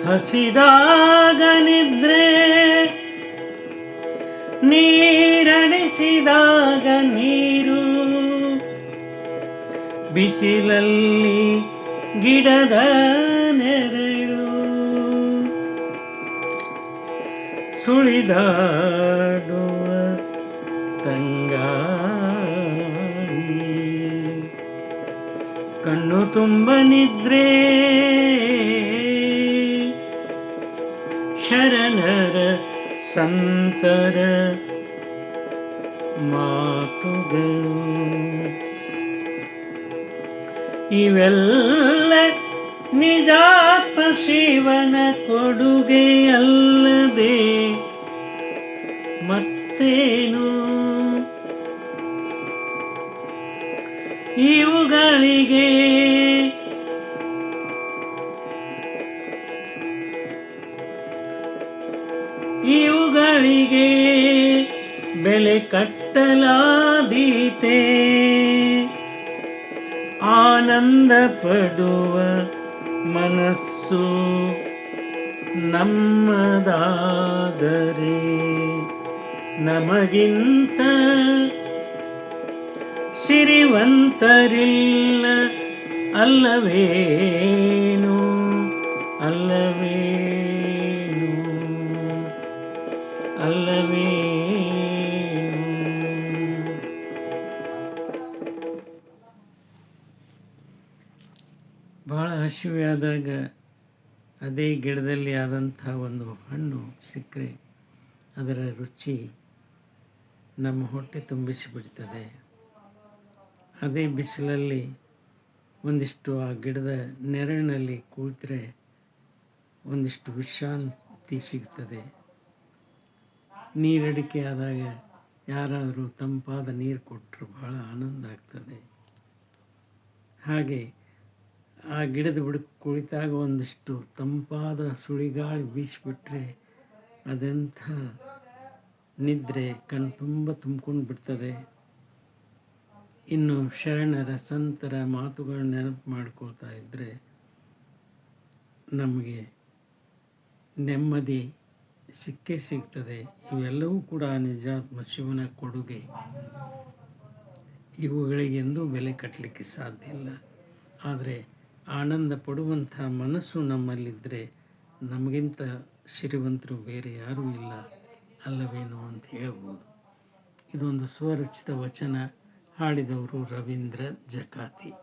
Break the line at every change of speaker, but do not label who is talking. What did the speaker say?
ಹಸಿದಾಗ ನಿದ್ರೆ, ನೀರಣಿಸಿದಾಗ ನೀರು, ಬಿಸಿಲಲ್ಲಿ ಗಿಡದ ನೆರಳು, ಸುಳಿದಾಡುವ ತಂಗಾಳಿ, ಕಣ್ಣು ತುಂಬ ನಿದ್ರೆ, ಶರಣರ ಸಂತರ ಮಾತುಗಳು, ಇವೆಲ್ಲ ನಿಜಾತ್ಮ ಶಿವನ ಕೊಡುಗೆಯಲ್ಲದೆ ಮತ್ತೇನು. ಇವುಗಳಿಗೆ ಬೆಲೆ ಕಟ್ಟಲಾದೀತೆ, ಆನಂದ ಪಡುವ ಮನಸ್ಸು ನಮ್ಮದಾದರೆ ನಮಗಿಂತ ಸಿರಿವಂತರಿಲ್ಲ ಅಲ್ಲವೇನು, ಅಲ್ಲವೇನು, ಅಲ್ಲವೇನು. ಭಾಳ ಹಸಿವಾದಾಗ ಅದೇ ಗಿಡದಲ್ಲಿ ಆದಂಥ ಒಂದು ಹಣ್ಣು ಸಿಕ್ಕರೆ ಅದರ ರುಚಿ ನಮ್ಮ ಹೊಟ್ಟೆ ತುಂಬಿಸಿಬಿಡ್ತದೆ. ಅದೇ ಬಿಸಿಲಲ್ಲಿ ಒಂದಿಷ್ಟು ಆ ಗಿಡದ ನೆರಳಿನಲ್ಲಿ ಕುಳಿತರೆ ಒಂದಿಷ್ಟು ವಿಶ್ರಾಂತಿ ಸಿಗ್ತದೆ. ನೀರಡಿಕೆ ಆದಾಗ ಯಾರಾದರೂ ತಂಪಾದ ನೀರು ಕೊಟ್ಟರು ಭಾಳ ಆನಂದ ಆಗ್ತದೆ. ಹಾಗೆ ಆ ಗಿಡದ ಬುಡಕ್ಕೆ ಕುಳಿತಾಗ ಒಂದಿಷ್ಟು ತಂಪಾದ ಸುಳಿಗಾಳಿ ಬೀಸಿಬಿಟ್ರೆ ಅದೆಂಥ ನಿದ್ರೆ ಕಣ್ಣು ತುಂಬ ತುಂಬ್ಕೊಂಡು ಬಿಡ್ತದೆ. ಇನ್ನು ಶರಣರ ಸಂತರ ಮಾತುಗಳನ್ನ ನೆನಪು ಮಾಡ್ಕೊಳ್ತಾ ಇದ್ದರೆ ನಮಗೆ ನೆಮ್ಮದಿ ಸಿಕ್ಕೇ ಸಿಗ್ತದೆ. ಇವೆಲ್ಲವೂ ಕೂಡ ನಿಜಾತ್ಮ ಶಿವನ ಕೊಡುಗೆ. ಇವುಗಳಿಗೆಂದೂ ಬೆಲೆ ಕಟ್ಟಲಿಕ್ಕೆ ಸಾಧ್ಯ ಇಲ್ಲ. ಆದರೆ ಆನಂದ ಪಡುವಂಥ ಮನಸ್ಸು ನಮ್ಮಲ್ಲಿದ್ದರೆ ನಮಗಿಂತ ಶ್ರೀಮಂತರು ಬೇರೆ ಯಾರೂ ಇಲ್ಲ ಅಲ್ಲವೇನೋ ಅಂತ ಹೇಳ್ಬೋದು. ಇದೊಂದು ಸ್ವರಚಿತ ವಚನ. ಹಾಡಿದವರು ರವೀಂದ್ರ ಜಕಾತಿ.